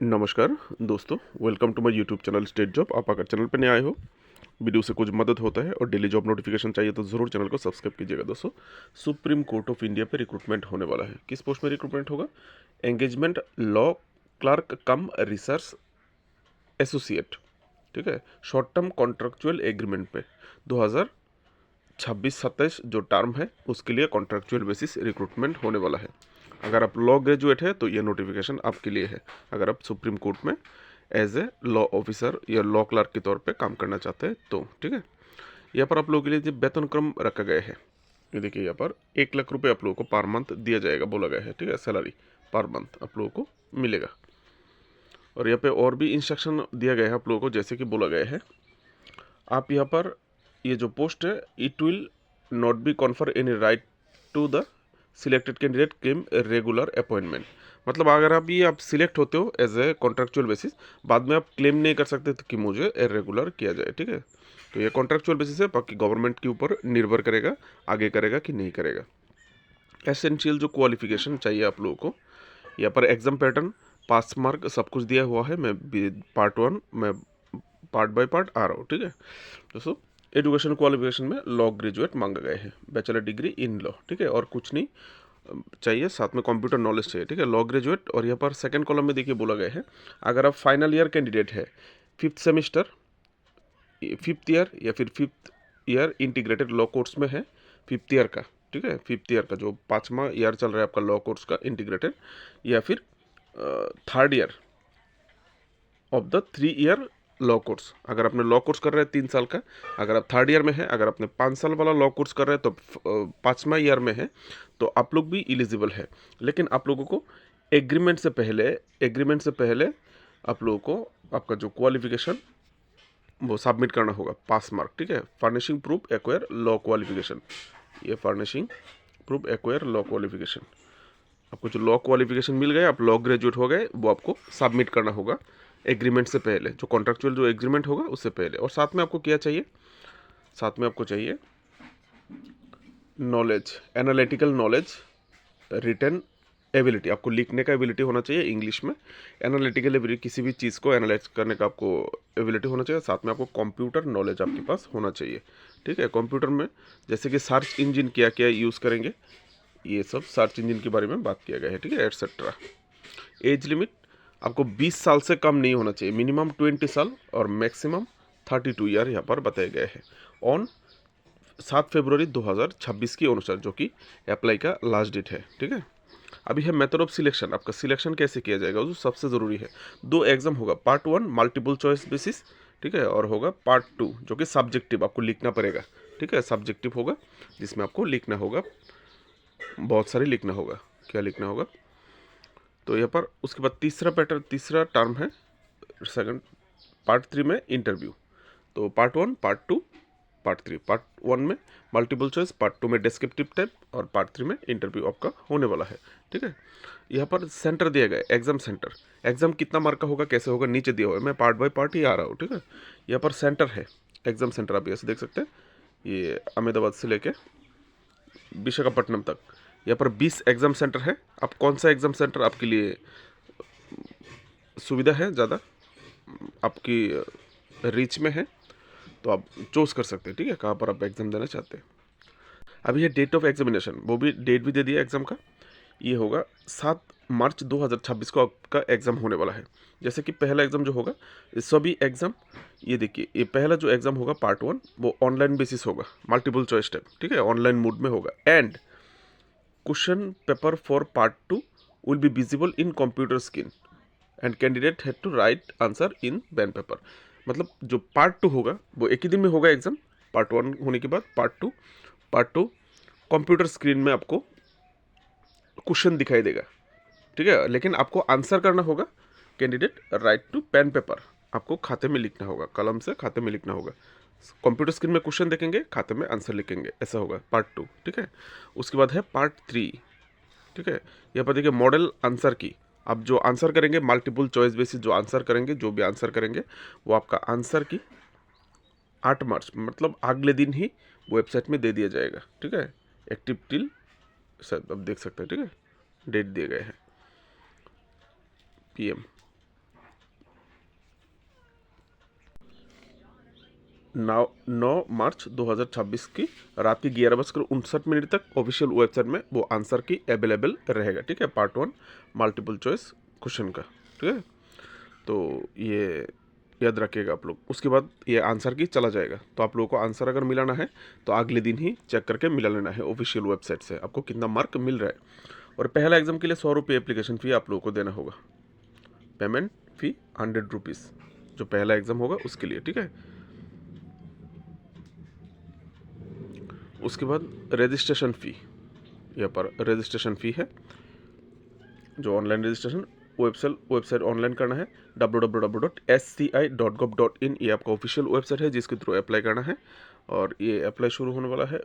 नमस्कार दोस्तों, welcome to my YouTube channel state job. आप अगर चैनल पर नए आए हो, वीडियो से कुछ मदद होता है और डेली जॉब नोटिफिकेशन चाहिए तो ज़रूर चैनल को सब्सक्राइब कीजिएगा। दोस्तों, सुप्रीम कोर्ट ऑफ इंडिया पे रिक्रूटमेंट होने वाला है। किस पोस्ट में रिक्रूटमेंट होगा? एंगेजमेंट लॉ क्लर्क कम रिसर्च एसोसिएट, ठीक है। शॉर्ट टर्म कॉन्ट्रेक्चुअल एग्रीमेंट पे 2026-27 जो टर्म है उसके लिए कॉन्ट्रेक्चुअल बेसिस रिक्रूटमेंट होने वाला है। अगर आप लॉ ग्रेजुएट है तो ये नोटिफिकेशन आपके लिए है। अगर आप सुप्रीम कोर्ट में एज ए लॉ ऑफिसर या लॉ क्लर्क के तौर पे काम करना चाहते हैं तो ठीक है। यहाँ पर आप लोगों के लिए जो वेतन क्रम रखा गया है, ये देखिए, यहाँ पर 1 लाख रुपये आप लोगों को पर मंथ दिया जाएगा, बोला गया है, ठीक है। सैलरी पर मंथ आप लोगों को मिलेगा। और यहाँ पे और भी इंस्ट्रक्शन दिया गया है आप लोगों को, जैसे कि बोला गया है, आप यहाँ पर ये जो पोस्ट है, it will not be confer any right to the selected candidate claim regular appointment. मतलब अगर आप सिलेक्ट होते हो एज ए कॉन्ट्रेक्चुअल बेसिस, बाद में आप क्लेम नहीं कर सकते कि मुझे रेगुलर किया जाए, ठीक है। तो ये कॉन्ट्रेक्चुअल बेसिस है, बाकी गवर्नमेंट के ऊपर निर्भर करेगा आगे करेगा कि नहीं करेगा। एसेंशियल जो क्वालिफिकेशन चाहिए आप लोगों को, यहाँ पर एग्जाम पैटर्न, पास मार्क सब कुछ दिया हुआ है। मैं पार्ट 1 में पार्ट बाय पार्ट आ रहा हूँ, ठीक है दोस्तों। एजुकेशन क्वालिफिकेशन में लॉ ग्रेजुएट मांगा गए हैं, बैचलर डिग्री इन लॉ, ठीक है। और कुछ नहीं चाहिए, साथ में कंप्यूटर नॉलेज चाहिए, ठीक है, लॉ ग्रेजुएट। और यहाँ पर सेकंड कॉलम में देखिए बोला गया है, अगर आप फाइनल ईयर कैंडिडेट है, 5th सेमेस्टर, 5th ईयर या फिर 5th year integrated law course में है, 5th ईयर का, ठीक है, 5th ईयर का जो 5वां ईयर चल रहा है आपका लॉ कोर्स का इंटीग्रेटेड, या फिर 3rd year of the 3 year law course. अगर आपने लॉ कोर्स कर रहे हैं 3 साल का, अगर आप 3rd ईयर में है, अगर आपने 5 साल वाला लॉ कोर्स कर रहे हैं तो 5वां ईयर में है, तो आप लोग भी एलिजिबल है। लेकिन आप लोगों को एग्रीमेंट से पहले आप लोगों को आपका जो क्वालिफिकेशन वो सबमिट करना होगा, पास मार्क, ठीक है। Furnishing proof acquire law qualification, ये furnishing proof acquire law qualification, आपको जो लॉ क्वालिफिकेशन मिल गया, आप लॉ ग्रेजुएट हो गए, वो आपको सबमिट करना होगा एग्रीमेंट से पहले, जो कॉन्ट्रेक्चुअल जो एग्रीमेंट होगा उससे पहले। और साथ में आपको क्या चाहिए? साथ में आपको चाहिए knowledge, analytical knowledge, written ability, आपको लिखने का एबिलिटी होना चाहिए इंग्लिश में। एनालिटिकल एबिलिटी, किसी भी चीज़ को एनालाइज करने का आपको एबिलिटी होना चाहिए। साथ में आपको कंप्यूटर नॉलेज आपके पास होना चाहिए, ठीक है। कंप्यूटर में जैसे कि सर्च इंजन क्या क्या यूज़ करेंगे, ये सब सर्च इंजन के बारे में बात किया गया है, ठीक है, एटसेट्रा। एज लिमिट आपको 20 साल से कम नहीं होना चाहिए, मिनिमम 20 साल और मैक्सिमम 32 ईयर यहाँ पर बताए गए हैं। ऑन 7 फरवरी 2026 के अनुसार, जो कि अप्लाई का लास्ट डेट है, ठीक है। अभी है मेथड ऑफ सिलेक्शन, आपका सिलेक्शन कैसे किया जाएगा वो सबसे ज़रूरी है। 2 एग्जाम होगा, पार्ट 1 मल्टीपल चॉइस बेसिस, ठीक है, और होगा पार्ट 2 जो कि सब्जेक्टिव, आपको लिखना पड़ेगा, ठीक है, सब्जेक्टिव होगा, जिसमें आपको लिखना होगा, बहुत सारी लिखना होगा। क्या लिखना होगा? तो यहाँ पर उसके बाद तीसरा टर्म है सेकंड, पार्ट 3 में इंटरव्यू। तो पार्ट 1, पार्ट 2, पार्ट 3। पार्ट 1 में मल्टीपल चॉइस, पार्ट 2 में डिस्क्रिप्टिव टाइप, और पार्ट 3 में इंटरव्यू आपका होने वाला है, ठीक है। यहाँ पर सेंटर दिया गया है, एग्जाम सेंटर। एग्जाम कितना मार्क का होगा, कैसे होगा, नीचे दिया हुआ है, मैं पार्ट बाय पार्ट ही आ रहा हूँ, ठीक है। यहाँ पर सेंटर है, एग्जाम सेंटर आप ऐसे देख सकते हैं, ये अहमदाबाद से लेके विशाखापट्टनम तक, यहाँ पर 20 एग्जाम सेंटर है। आप कौन सा एग्जाम सेंटर आपके लिए सुविधा है, ज़्यादा आपकी रीच में है, तो आप चूज़ कर सकते हैं, ठीक है, कहाँ पर आप एग्ज़ाम देना चाहते हैं। अभी ये डेट ऑफ एग्जामिनेशन, वो भी डेट भी दे दिया एग्ज़ाम का, ये होगा 7 मार्च 2026 को आपका एग्ज़ाम होने वाला है। जैसे कि पहला एग्ज़ाम जो होगा, सभी एग्ज़ाम, ये देखिए, ये पहला जो एग्ज़ाम होगा पार्ट 1 वो ऑनलाइन बेसिस होगा, मल्टीपल चॉइस टाइप, ठीक है, ऑनलाइन मोड में होगा। And question paper for part 2 will be visible in computer screen and candidate had to write answer in pen paper. मतलब जो पार्ट 2 होगा वो एक ही दिन में होगा एग्जाम, पार्ट 1 होने के बाद पार्ट टू कंप्यूटर स्क्रीन में आपको क्वेश्चन दिखाई देगा, ठीक है, लेकिन आपको आंसर करना होगा, candidate write to pen paper, आपको खाते में लिखना होगा, कलम से खाते में लिखना होगा। कंप्यूटर स्क्रीन में क्वेश्चन देखेंगे, खाते में आंसर लिखेंगे, ऐसा होगा पार्ट 2, ठीक है। उसके बाद है पार्ट 3, ठीक है। यहाँ पर देखिए मॉडल आंसर की, आप जो आंसर करेंगे मल्टीपल चॉइस बेसिस, जो आंसर करेंगे, जो भी आंसर करेंगे, वो आपका आंसर की 8 मार्च, मतलब अगले दिन ही वेबसाइट में दे दिया जाएगा, ठीक है। एक्टिव टिल, शायद आप देख सकते हैं, ठीक है, डेट दिए गए हैं PM, 9 मार्च 2026 की रात के 11:59 तक ऑफिशियल वेबसाइट में वो आंसर की अवेलेबल रहेगा। ठीक है, पार्ट 1 मल्टीपल चॉइस क्वेश्चन का। ठीक है, तो ये याद रखिएगा आप लोग। उसके बाद ये आंसर की चला जाएगा, तो आप लोगों को आंसर अगर मिलाना है तो अगले दिन ही चेक करके मिला लेना है ऑफिशियल वेबसाइट से आपको कितना मार्क मिल रहा है। और पहला एग्जाम के लिए 100 रुपये एप्लीकेशन फ़ी आप लोगों को देना होगा, पेमेंट फ़ी 100 रुपीज़, जो पहला एग्जाम होगा उसके लिए। ठीक है, उसके बाद रजिस्ट्रेशन फ़ी, यहाँ पर रजिस्ट्रेशन फ़ी है, जो ऑनलाइन रजिस्ट्रेशन वेबसाइट ऑनलाइन करना है www.sci.gov.in, ये आपका ऑफिशियल वेबसाइट है जिसके थ्रू अप्लाई करना है। और ये अप्लाई शुरू होने वाला है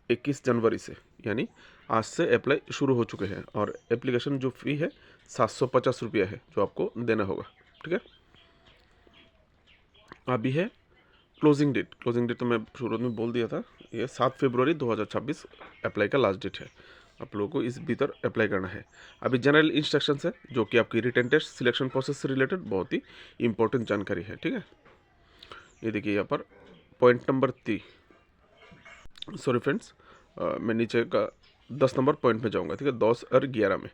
21 जनवरी से, यानी आज से अप्लाई शुरू हो चुके हैं। और एप्लीकेशन जो फ़ी है 750 रुपया है जो आपको देना होगा। ठीक है, अभी है क्लोजिंग डेट तो मैं शुरू में बोल दिया था, ये 7 फरवरी 2026 अप्लाई का लास्ट डेट है। आप लोगों को इस भीतर अप्लाई करना है। अभी जनरल इंस्ट्रक्शंस है जो कि आपकी रिटन टेस्ट सिलेक्शन प्रोसेस से रिलेटेड बहुत ही इंपॉर्टेंट जानकारी है। ठीक है, ये देखिए यहाँ पर पॉइंट नंबर 3, सॉरी फ्रेंड्स, मैं नीचे का 10 नंबर पॉइंट में जाऊँगा। ठीक है, 10 और 11 में,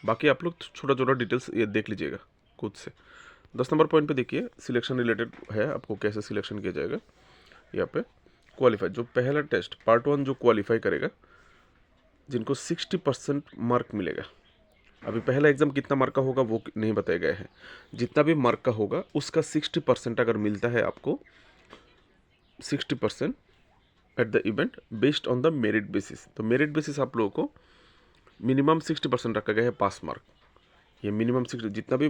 बाकी आप लोग छोटा छोटा डिटेल्स ये देख लीजिएगा खुद से। 10 नंबर पॉइंट पे देखिए सिलेक्शन रिलेटेड है, आपको कैसे सिलेक्शन किया जाएगा। यहाँ पे क्वालिफाई, जो पहला टेस्ट पार्ट 1 जो क्वालिफाई करेगा, जिनको 60% मार्क मिलेगा। अभी पहला एग्ज़ाम कितना मार्क का होगा वो नहीं बताया गया है, जितना भी मार्क का होगा उसका 60% अगर मिलता है आपको, 60% at the event based on the merit basis. तो मेरिट बेसिस आप लोगों को मिनिमम 60% रखा गया है पास मार्क। ये मिनिमम 60, जितना भी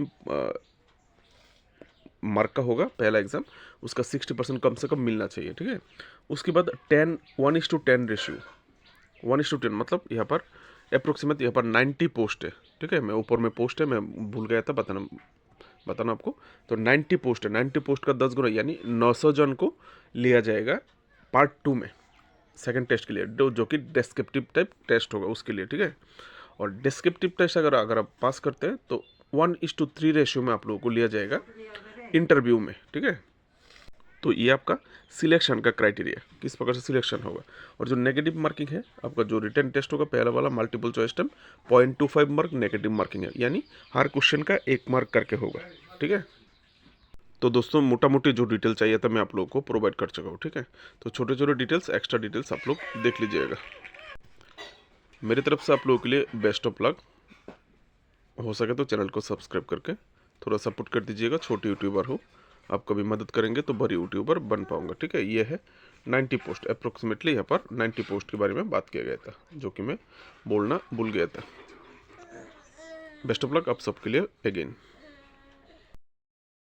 मार्क का होगा पहला एग्ज़ाम, उसका 60% कम से कम मिलना चाहिए। ठीक है, उसके बाद 1:10 रेशियो, 1:10 मतलब यहाँ पर अप्रोक्सीमेट यहाँ पर 90 पोस्ट है। ठीक है, मैं ऊपर में पोस्ट है, मैं भूल गया था बताना आपको। तो 90 पोस्ट है, 90 पोस्ट का 10 गुना यानी 900 जन को लिया जाएगा पार्ट 2 में सेकंड टेस्ट के लिए, जो कि डिस्क्रिप्टिव टाइप टेस्ट होगा उसके लिए। ठीक है, और डिस्क्रिप्टिव टेस्ट अगर आप पास करते हैं तो 1:3 रेशियो में आप लोगों को लिया जाएगा इंटरव्यू में। ठीक है, तो ये आपका सिलेक्शन का क्राइटेरिया, किस प्रकार से सिलेक्शन होगा। और जो नेगेटिव मार्किंग है आपका, जो रिटन टेस्ट होगा पहला वाला multiple choice test, 0.25 mark negative marking है, यानी हर क्वेश्चन का 1 मार्क करके होगा। ठीक है, तो दोस्तों मोटा मोटी जो डिटेल चाहिए था मैं आप लोगों को प्रोवाइड कर चुका हूँ। ठीक है, तो छोटे छोटे डिटेल्स, एक्स्ट्रा डिटेल्स आप लोग देख लीजिएगा। मेरी तरफ से आप लोगों के लिए बेस्ट ऑफ लक। हो सके तो चैनल को सब्सक्राइब करके थोड़ा सपोर्ट कर दीजिएगा। छोटे यूट्यूबर हो, आप कभी मदद करेंगे तो बड़ी यूट्यूबर बन पाऊंगा। ठीक है, ये है 90 पोस्ट अप्रोक्सीमेटली, यहाँ पर 90 पोस्ट के बारे में बात किया गया था जो कि मैं बोलना भूल गया था। बेस्ट ऑफ लक आप सबके लिए अगेन।